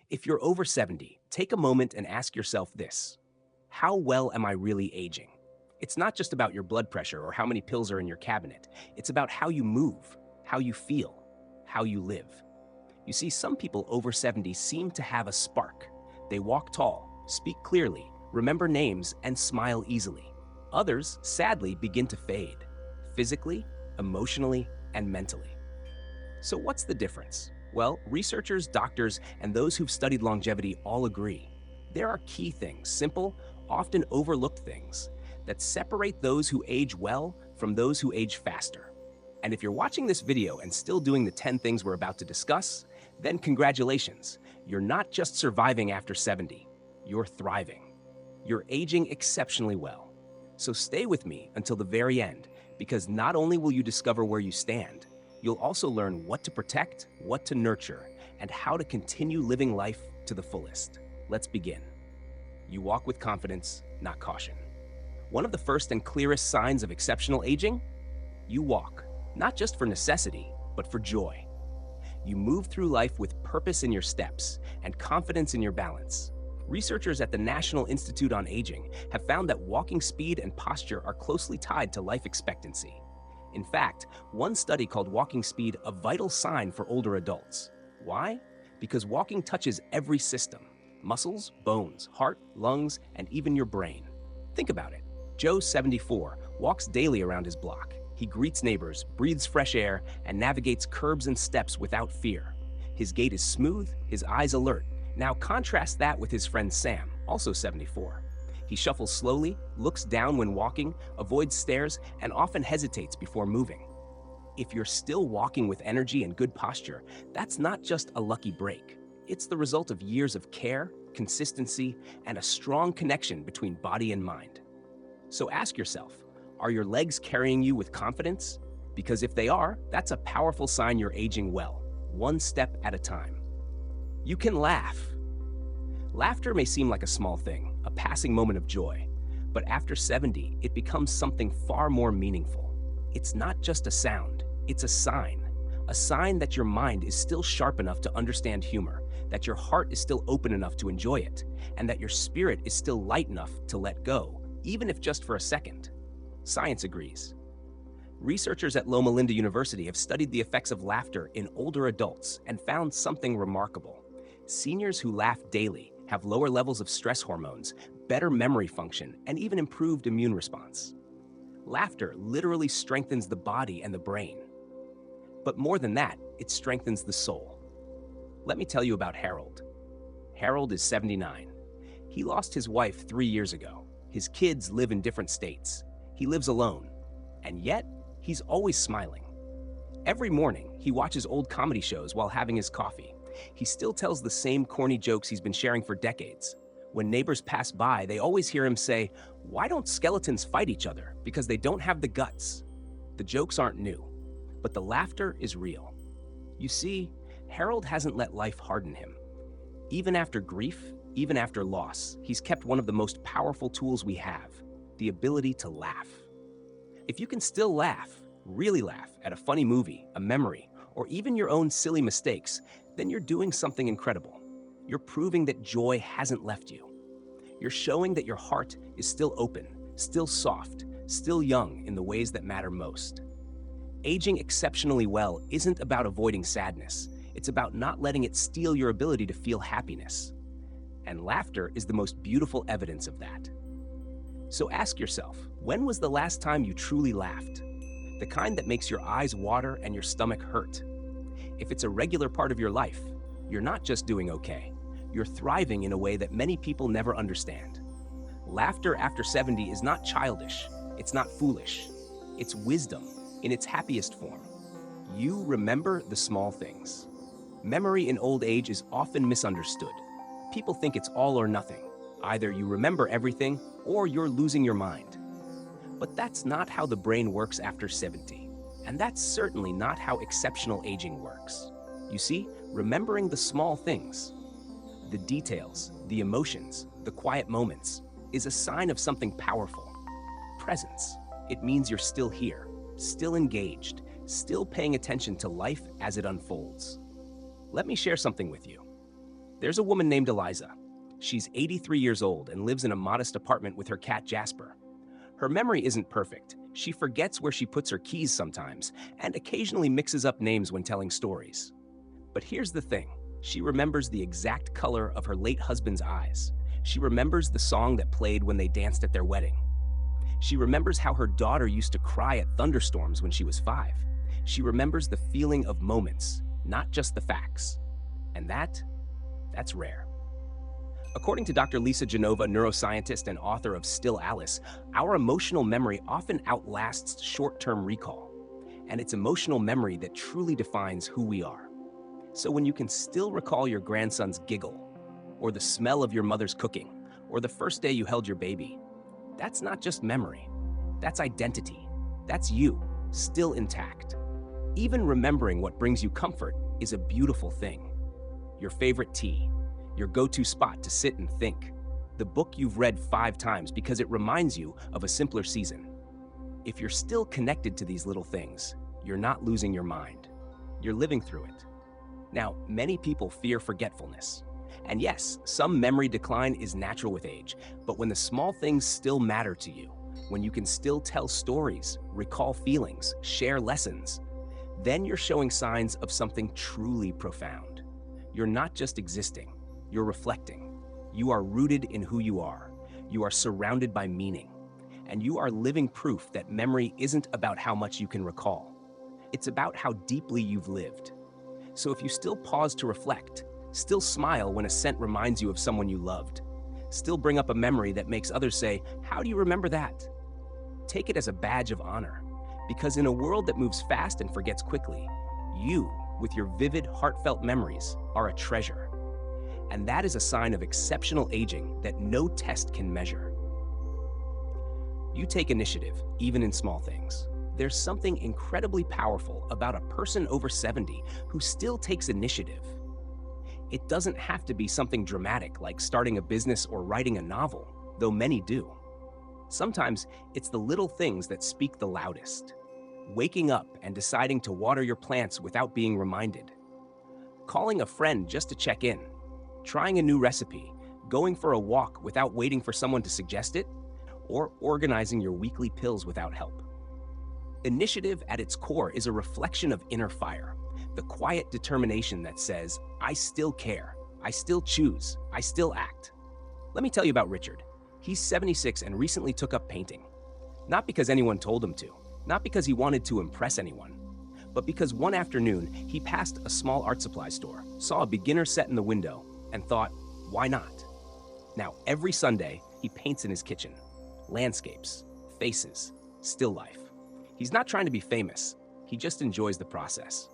If you're over 70, take a moment and ask yourself this: how well am I really aging? It's not just about your blood pressure or how many pills are in your cabinet. It's about how you move, how you feel, how you live. You see, some people over 70 seem to have a spark. They walk tall, speak clearly, remember names, and smile easily. Others, sadly, begin to fade, physically, emotionally, and mentally. So what's the difference? Well, researchers, doctors, and those who've studied longevity all agree. There are key things, simple, often overlooked things, that separate those who age well from those who age faster. And if you're watching this video and still doing the 10 things we're about to discuss, then congratulations. You're not just surviving after 70, you're thriving. You're aging exceptionally well. So stay with me until the very end, because not only will you discover where you stand, you'll also learn what to protect, what to nurture, and how to continue living life to the fullest. Let's begin. You walk with confidence, not caution. One of the first and clearest signs of exceptional aging? You walk, not just for necessity, but for joy. You move through life with purpose in your steps and confidence in your balance. Researchers at the National Institute on Aging have found that walking speed and posture are closely tied to life expectancy. In fact, one study called walking speed a vital sign for older adults. Why? Because walking touches every system: muscles, bones, heart, lungs, and even your brain. Think about it. Joe, 74, walks daily around his block. He greets neighbors, breathes fresh air, and navigates curbs and steps without fear. His gait is smooth, his eyes alert. Now contrast that with his friend Sam, also 74. He shuffles slowly, looks down when walking, avoids stairs, and often hesitates before moving. If you're still walking with energy and good posture, that's not just a lucky break. It's the result of years of care, consistency, and a strong connection between body and mind. So ask yourself, are your legs carrying you with confidence? Because if they are, that's a powerful sign you're aging well, one step at a time. You can laugh. Laughter may seem like a small thing, a passing moment of joy, but after 70, it becomes something far more meaningful. It's not just a sound, it's a sign that your mind is still sharp enough to understand humor, that your heart is still open enough to enjoy it, and that your spirit is still light enough to let go, even if just for a second. Science agrees. Researchers at Loma Linda University have studied the effects of laughter in older adults and found something remarkable. Seniors who laugh daily have lower levels of stress hormones, better memory function, and even improved immune response. Laughter literally strengthens the body and the brain. But more than that, it strengthens the soul. Let me tell you about Harold. Harold is 79. He lost his wife 3 years ago. His kids live in different states. He lives alone. And yet, he's always smiling. Every morning, he watches old comedy shows while having his coffee. He still tells the same corny jokes he's been sharing for decades. When neighbors pass by, they always hear him say, "Why don't skeletons fight each other? Because they don't have the guts." The jokes aren't new, but the laughter is real. You see, Harold hasn't let life harden him. Even after grief, even after loss, he's kept one of the most powerful tools we have: the ability to laugh. If you can still laugh, really laugh, at a funny movie, a memory, or even your own silly mistakes, then you're doing something incredible. You're proving that joy hasn't left you. You're showing that your heart is still open, still soft, still young in the ways that matter most. Aging exceptionally well isn't about avoiding sadness. It's about not letting it steal your ability to feel happiness. And laughter is the most beautiful evidence of that. So ask yourself, when was the last time you truly laughed? The kind that makes your eyes water and your stomach hurt. If it's a regular part of your life, you're not just doing okay. You're thriving in a way that many people never understand. Laughter after 70 is not childish. It's not foolish. It's wisdom in its happiest form. You remember the small things. Memory in old age is often misunderstood. People think it's all or nothing. Either you remember everything or you're losing your mind. But that's not how the brain works after 70. And that's certainly not how exceptional aging works. You see, remembering the small things, the details, the emotions, the quiet moments, is a sign of something powerful. Presence. It means you're still here, still engaged, still paying attention to life as it unfolds. Let me share something with you. There's a woman named Eliza. She's 83 years old and lives in a modest apartment with her cat Jasper. Her memory isn't perfect. She forgets where she puts her keys sometimes and occasionally mixes up names when telling stories. But here's the thing. She remembers the exact color of her late husband's eyes. She remembers the song that played when they danced at their wedding. She remembers how her daughter used to cry at thunderstorms when she was 5. She remembers the feeling of moments, not just the facts. And that's rare. According to Dr. Lisa Genova, neuroscientist and author of Still Alice, our emotional memory often outlasts short-term recall. And it's emotional memory that truly defines who we are. So when you can still recall your grandson's giggle, or the smell of your mother's cooking, or the first day you held your baby, that's not just memory. That's identity. That's you, still intact. Even remembering what brings you comfort is a beautiful thing. Your favorite tea, your go-to spot to sit and think, the book you've read 5 times because it reminds you of a simpler season. If you're still connected to these little things, you're not losing your mind. You're living through it. Now, many people fear forgetfulness. And yes, some memory decline is natural with age, but when the small things still matter to you, when you can still tell stories, recall feelings, share lessons, then you're showing signs of something truly profound. You're not just existing, you're reflecting. You are rooted in who you are. You are surrounded by meaning. And you are living proof that memory isn't about how much you can recall. It's about how deeply you've lived. So if you still pause to reflect, still smile when a scent reminds you of someone you loved, still bring up a memory that makes others say, "How do you remember that?" Take it as a badge of honor, because in a world that moves fast and forgets quickly, you, with your vivid, heartfelt memories, are a treasure. And that is a sign of exceptional aging that no test can measure. You take initiative, even in small things. There's something incredibly powerful about a person over 70 who still takes initiative. It doesn't have to be something dramatic like starting a business or writing a novel, though many do. Sometimes it's the little things that speak the loudest. Waking up and deciding to water your plants without being reminded. Calling a friend just to check in. Trying a new recipe. Going for a walk without waiting for someone to suggest it. Or organizing your weekly pills without help. Initiative at its core is a reflection of inner fire. The quiet determination that says, I still care, I still choose, I still act. Let me tell you about Richard. He's 76 and recently took up painting. Not because anyone told him to, not because he wanted to impress anyone, but because one afternoon he passed a small art supply store, saw a beginner set in the window, and thought, why not? Now, every Sunday, he paints in his kitchen. Landscapes, faces, still life. He's not trying to be famous, he just enjoys the process.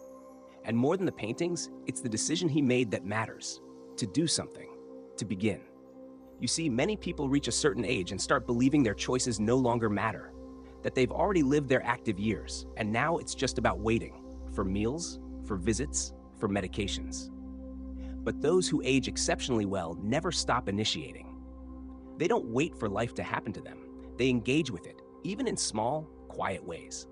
And more than the paintings, it's the decision he made that matters. To do something. To begin. You see, many people reach a certain age and start believing their choices no longer matter. That they've already lived their active years, and now it's just about waiting. For meals, for visits, for medications. But those who age exceptionally well never stop initiating. They don't wait for life to happen to them. They engage with it, even in small, quiet ways.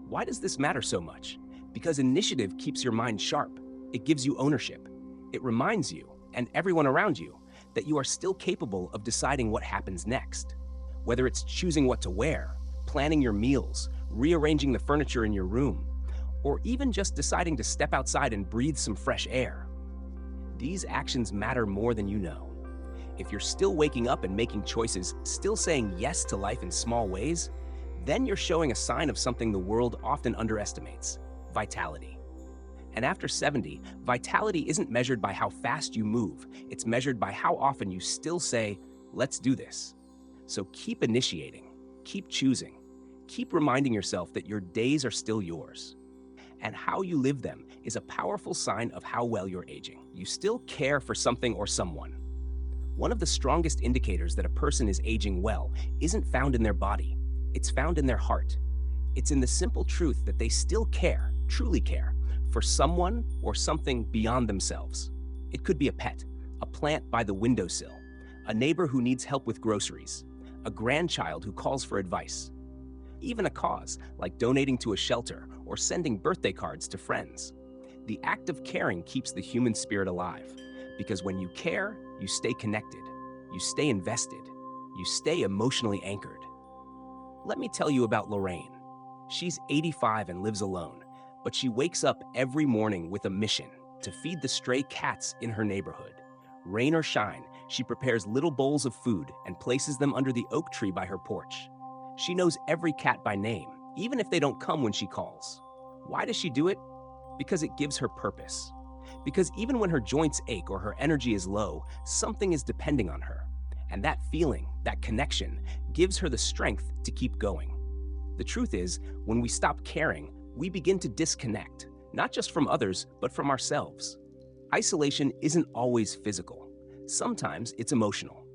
Why does this matter so much? Because initiative keeps your mind sharp. It gives you ownership. It reminds you, and everyone around you, that you are still capable of deciding what happens next. Whether it's choosing what to wear, planning your meals, rearranging the furniture in your room, or even just deciding to step outside and breathe some fresh air. These actions matter more than you know. If you're still waking up and making choices, still saying yes to life in small ways, then you're showing a sign of something the world often underestimates: vitality. And after 70, vitality isn't measured by how fast you move. It's measured by how often you still say, let's do this. So keep initiating, keep choosing, keep reminding yourself that your days are still yours. And how you live them is a powerful sign of how well you're aging. You still care for something or someone. One of the strongest indicators that a person is aging well isn't found in their body. It's found in their heart. It's in the simple truth that they still care, truly care, for someone or something beyond themselves. It could be a pet, a plant by the windowsill, a neighbor who needs help with groceries, a grandchild who calls for advice, even a cause like donating to a shelter or sending birthday cards to friends. The act of caring keeps the human spirit alive, because when you care, you stay connected, you stay invested, you stay emotionally anchored. Let me tell you about Lorraine. She's 85 and lives alone, but she wakes up every morning with a mission to feed the stray cats in her neighborhood. Rain or shine, she prepares little bowls of food and places them under the oak tree by her porch. She knows every cat by name, even if they don't come when she calls. Why does she do it? Because it gives her purpose. Because even when her joints ache or her energy is low, something is depending on her. And that feeling, that connection, gives her the strength to keep going. The truth is, when we stop caring, we begin to disconnect, not just from others, but from ourselves. Isolation isn't always physical. Sometimes it's emotional.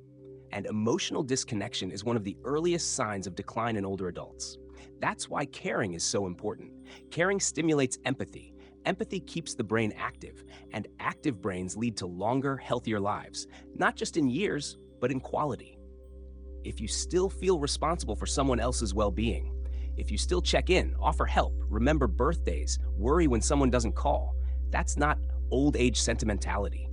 And emotional disconnection is one of the earliest signs of decline in older adults. That's why caring is so important. Caring stimulates empathy. Empathy keeps the brain active, and active brains lead to longer, healthier lives, not just in years, but in quality. If you still feel responsible for someone else's well-being, if you still check in, offer help, remember birthdays, worry when someone doesn't call, that's not old age sentimentality.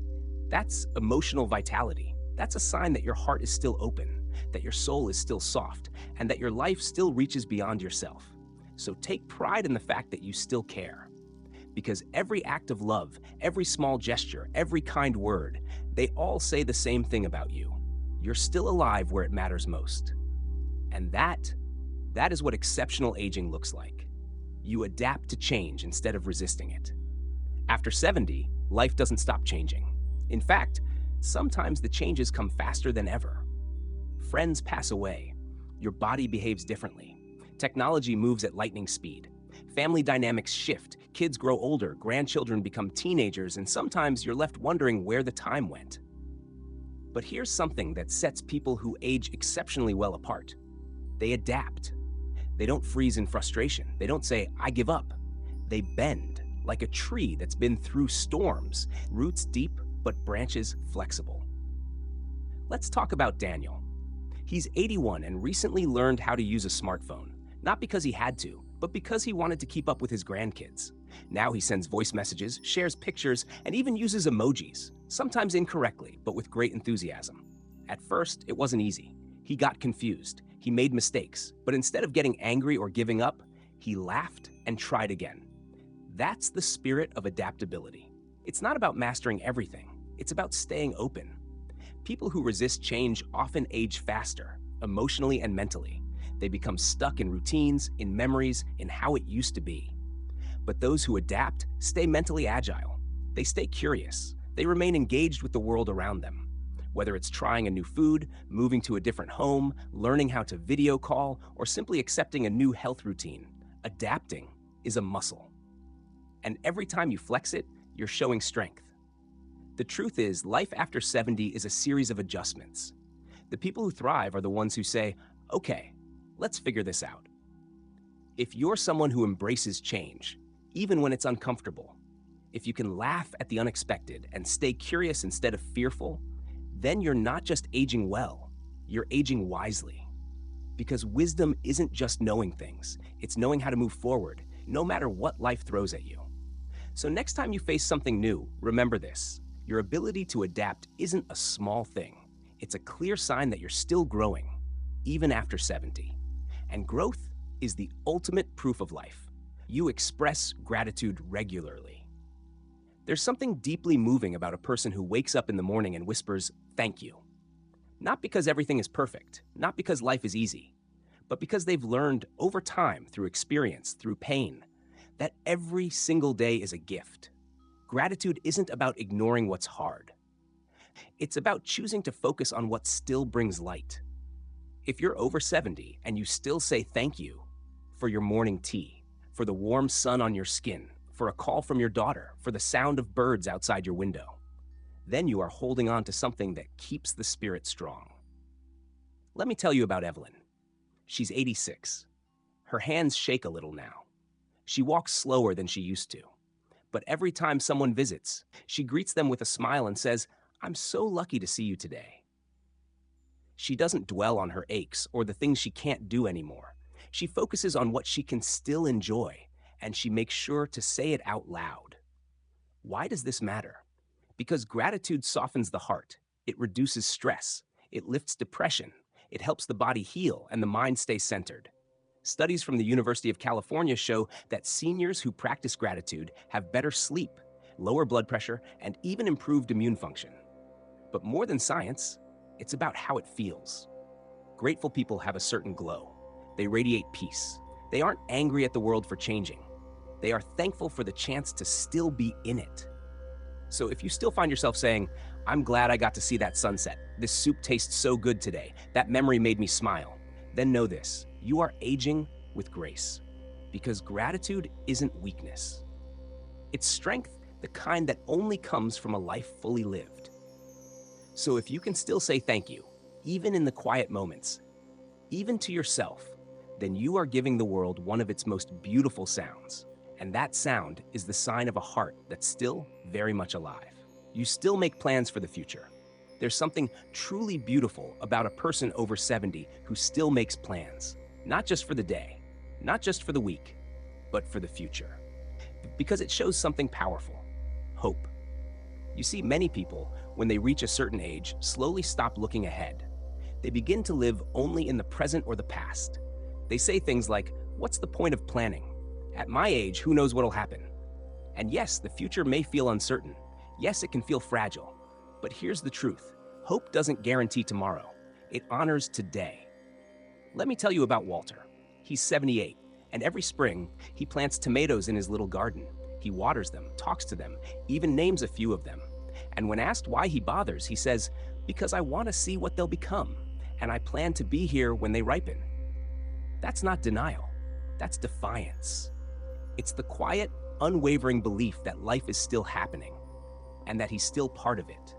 That's emotional vitality. That's a sign that your heart is still open, that your soul is still soft, and that your life still reaches beyond yourself. So take pride in the fact that you still care. Because every act of love, every small gesture, every kind word, they all say the same thing about you. You're still alive where it matters most. And that is what exceptional aging looks like. You adapt to change instead of resisting it. After 70, life doesn't stop changing. In fact, sometimes the changes come faster than ever. Friends pass away. Your body behaves differently. Technology moves at lightning speed. Family dynamics shift. Kids grow older, grandchildren become teenagers, and sometimes you're left wondering where the time went. But here's something that sets people who age exceptionally well apart. They adapt. They don't freeze in frustration. They don't say, "I give up." They bend, like a tree that's been through storms, roots deep but branches flexible. Let's talk about Daniel. He's 81 and recently learned how to use a smartphone, not because he had to, but because he wanted to keep up with his grandkids. Now he sends voice messages, shares pictures, and even uses emojis, sometimes incorrectly, but with great enthusiasm. At first, it wasn't easy. He got confused. He made mistakes, but instead of getting angry or giving up, he laughed and tried again. That's the spirit of adaptability. It's not about mastering everything. It's about staying open. People who resist change often age faster, emotionally and mentally. They become stuck in routines, in memories, in how it used to be. But those who adapt stay mentally agile. They stay curious. They remain engaged with the world around them. Whether it's trying a new food, moving to a different home, learning how to video call, or simply accepting a new health routine, adapting is a muscle. And every time you flex it, you're showing strength. The truth is, life after 70 is a series of adjustments. The people who thrive are the ones who say, "Okay, let's figure this out." If you're someone who embraces change, even when it's uncomfortable, if you can laugh at the unexpected and stay curious instead of fearful, then you're not just aging well, you're aging wisely. Because wisdom isn't just knowing things, it's knowing how to move forward, no matter what life throws at you. So next time you face something new, remember this. Your ability to adapt isn't a small thing. It's a clear sign that you're still growing, even after 70. And growth is the ultimate proof of life. You express gratitude regularly. There's something deeply moving about a person who wakes up in the morning and whispers, "Thank you." Not because everything is perfect, not because life is easy, but because they've learned over time, through experience, through pain, that every single day is a gift. Gratitude isn't about ignoring what's hard. It's about choosing to focus on what still brings light. If you're over 70 and you still say thank you for your morning tea, for the warm sun on your skin, for a call from your daughter, for the sound of birds outside your window, then you are holding on to something that keeps the spirit strong. Let me tell you about Evelyn. She's 86. Her hands shake a little now. She walks slower than she used to. But every time someone visits, she greets them with a smile and says, "I'm so lucky to see you today." She doesn't dwell on her aches or the things she can't do anymore. She focuses on what she can still enjoy, and she makes sure to say it out loud. Why does this matter? Because gratitude softens the heart, it reduces stress, it lifts depression, it helps the body heal and the mind stay centered. Studies from the University of California show that seniors who practice gratitude have better sleep, lower blood pressure, and even improved immune function. But more than science, it's about how it feels. Grateful people have a certain glow. They radiate peace. They aren't angry at the world for changing. They are thankful for the chance to still be in it. So if you still find yourself saying, "I'm glad I got to see that sunset. This soup tastes so good today. That memory made me smile," then know this: you are aging with grace. Because gratitude isn't weakness. It's strength, the kind that only comes from a life fully lived. So if you can still say thank you, even in the quiet moments, even to yourself, then you are giving the world one of its most beautiful sounds. And that sound is the sign of a heart that's still very much alive. You still make plans for the future. There's something truly beautiful about a person over 70 who still makes plans, not just for the day, not just for the week, but for the future. Because it shows something powerful: hope. You see, many people, when they reach a certain age, slowly stop looking ahead. They begin to live only in the present or the past. They say things like, "What's the point of planning? At my age, who knows what'll happen?" And yes, the future may feel uncertain. Yes, it can feel fragile. But here's the truth: hope doesn't guarantee tomorrow. It honors today. Let me tell you about Walter. He's 78, and every spring, he plants tomatoes in his little garden. He waters them, talks to them, even names a few of them. And when asked why he bothers, he says, "Because I want to see what they'll become, and I plan to be here when they ripen." That's not denial. That's defiance. It's the quiet, unwavering belief that life is still happening, and that he's still part of it.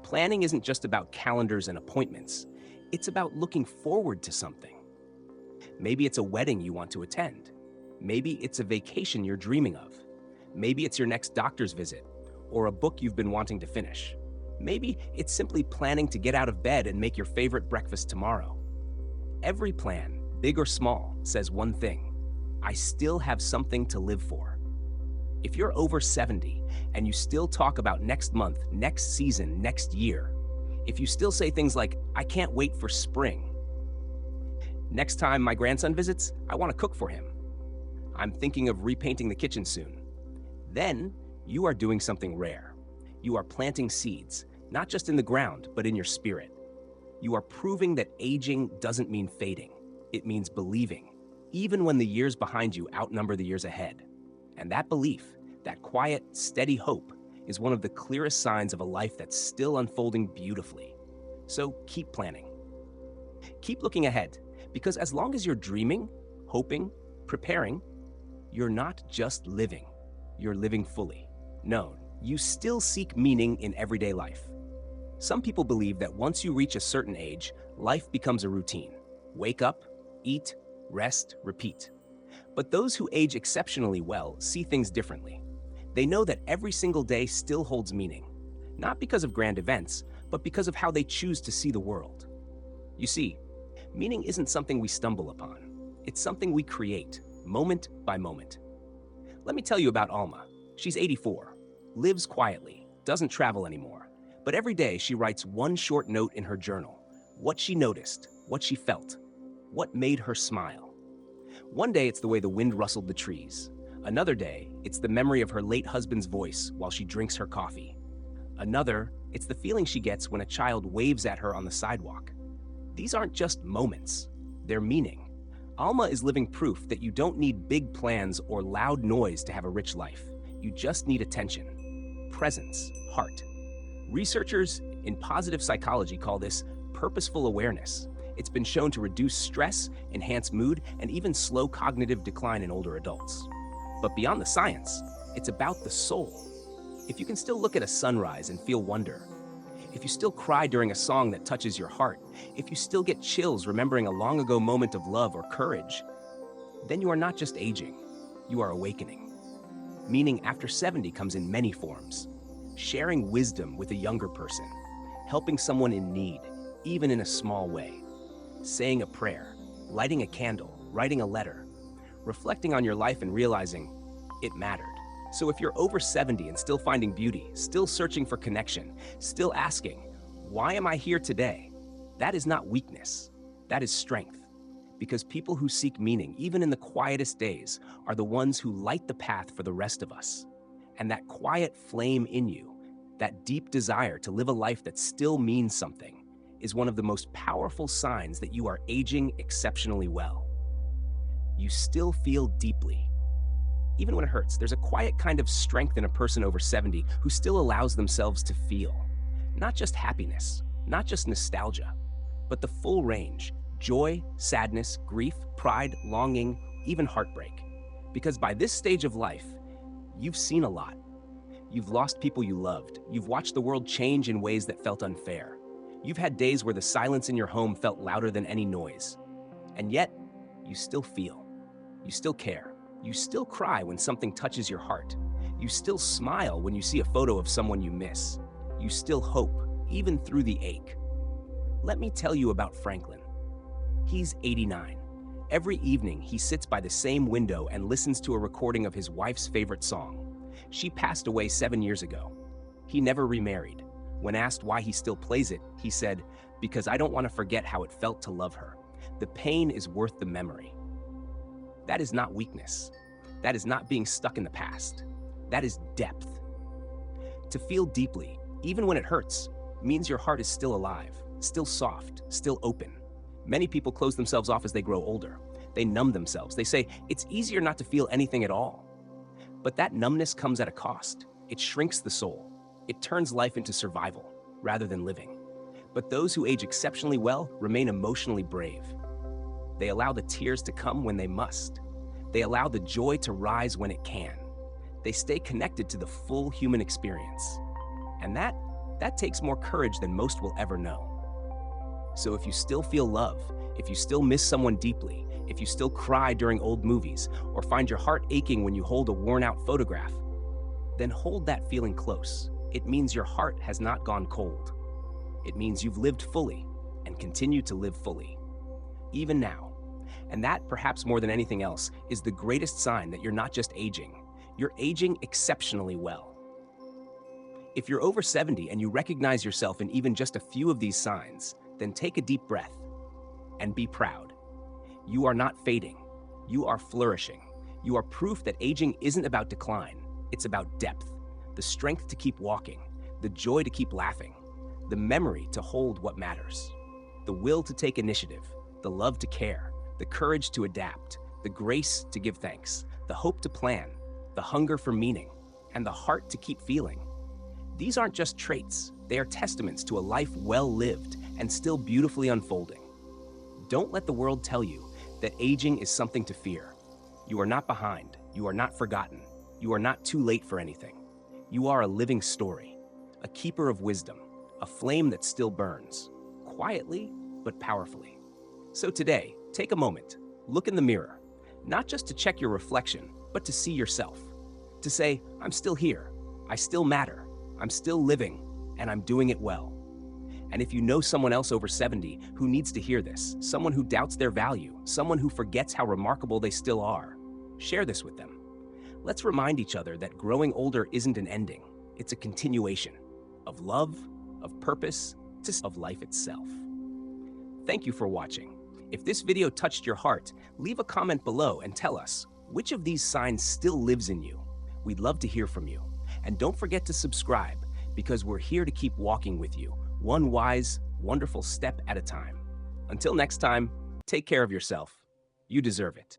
Planning isn't just about calendars and appointments. It's about looking forward to something. Maybe it's a wedding you want to attend. Maybe it's a vacation you're dreaming of. Maybe it's your next doctor's visit, or a book you've been wanting to finish. Maybe it's simply planning to get out of bed and make your favorite breakfast tomorrow. Every plan, big or small, says one thing: I still have something to live for. If you're over 70 and you still talk about next month, next season, next year, if you still say things like, "I can't wait for spring," "Next time my grandson visits, I want to cook for him," "I'm thinking of repainting the kitchen soon," then you are doing something rare. You are planting seeds, not just in the ground, but in your spirit. You are proving that aging doesn't mean fading. It means believing, even when the years behind you outnumber the years ahead. And that belief, that quiet, steady hope, is one of the clearest signs of a life that's still unfolding beautifully. So keep planning. Keep looking ahead, because as long as you're dreaming, hoping, preparing, you're not just living, you're living fully. No, you still seek meaning in everyday life. Some people believe that once you reach a certain age, life becomes a routine. Wake up, eat, rest, repeat. But those who age exceptionally well see things differently. They know that every single day still holds meaning, not because of grand events, but because of how they choose to see the world. You see, meaning isn't something we stumble upon. It's something we create, moment by moment. Let me tell you about Alma. She's 84, lives quietly, doesn't travel anymore, but every day she writes one short note in her journal: what she noticed, what she felt, what made her smile. One day it's the way the wind rustled the trees. Another day, it's the memory of her late husband's voice while she drinks her coffee. Another, it's the feeling she gets when a child waves at her on the sidewalk. These aren't just moments, they're meaning. Alma is living proof that you don't need big plans or loud noise to have a rich life. You just need attention, presence, heart. Researchers in positive psychology call this purposeful awareness. It's been shown to reduce stress, enhance mood, and even slow cognitive decline in older adults. But beyond the science, it's about the soul. If you can still look at a sunrise and feel wonder, if you still cry during a song that touches your heart, if you still get chills remembering a long ago moment of love or courage, then you are not just aging, you are awakening. Meaning after 70 comes in many forms. Sharing wisdom with a younger person, helping someone in need, even in a small way, saying a prayer, lighting a candle, writing a letter, reflecting on your life and realizing it mattered. So if you're over 70 and still finding beauty, still searching for connection, still asking, why am I here today? That is not weakness. That is strength. Because people who seek meaning, even in the quietest days, are the ones who light the path for the rest of us. And that quiet flame in you, that deep desire to live a life that still means something, is one of the most powerful signs that you are aging exceptionally well. You still feel deeply. Even when it hurts, there's a quiet kind of strength in a person over 70 who still allows themselves to feel. Not just happiness, not just nostalgia, but the full range: joy, sadness, grief, pride, longing, even heartbreak. Because by this stage of life, you've seen a lot. You've lost people you loved. You've watched the world change in ways that felt unfair. You've had days where the silence in your home felt louder than any noise. And yet, you still feel. You still care. You still cry when something touches your heart. You still smile when you see a photo of someone you miss. You still hope, even through the ache. Let me tell you about Franklin. He's 89. Every evening, he sits by the same window and listens to a recording of his wife's favorite song. She passed away 7 years ago. He never remarried. When asked why he still plays it, he said, "Because I don't want to forget how it felt to love her. The pain is worth the memory." That is not weakness. That is not being stuck in the past. That is depth. To feel deeply, even when it hurts, means your heart is still alive, still soft, still open. Many people close themselves off as they grow older. They numb themselves. They say, it's easier not to feel anything at all. But that numbness comes at a cost. It shrinks the soul. It turns life into survival rather than living. But those who age exceptionally well remain emotionally brave. They allow the tears to come when they must. They allow the joy to rise when it can. They stay connected to the full human experience. And that takes more courage than most will ever know. So if you still feel love, if you still miss someone deeply, if you still cry during old movies, or find your heart aching when you hold a worn-out photograph, then hold that feeling close. It means your heart has not gone cold. It means you've lived fully and continue to live fully, even now. And that, perhaps more than anything else, is the greatest sign that you're not just aging, you're aging exceptionally well. If you're over 70 and you recognize yourself in even just a few of these signs, then take a deep breath and be proud. You are not fading. You are flourishing. You are proof that aging isn't about decline. It's about depth, the strength to keep walking, the joy to keep laughing, the memory to hold what matters, the will to take initiative, the love to care, the courage to adapt, the grace to give thanks, the hope to plan, the hunger for meaning, and the heart to keep feeling. These aren't just traits. They are testaments to a life well lived and still beautifully unfolding. Don't let the world tell you that aging is something to fear. You are not behind. You are not forgotten. You are not too late for anything. You are a living story, a keeper of wisdom, a flame that still burns, quietly but powerfully. So today, take a moment, look in the mirror, not just to check your reflection, but to see yourself, to say, I'm still here, I still matter, I'm still living, and I'm doing it well. And if you know someone else over 70 who needs to hear this, someone who doubts their value, someone who forgets how remarkable they still are, share this with them. Let's remind each other that growing older isn't an ending, it's a continuation of love, of purpose, of life itself. Thank you for watching. If this video touched your heart, leave a comment below and tell us, which of these signs still lives in you? We'd love to hear from you. And don't forget to subscribe, because we're here to keep walking with you, one wise, wonderful step at a time. Until next time, take care of yourself. You deserve it.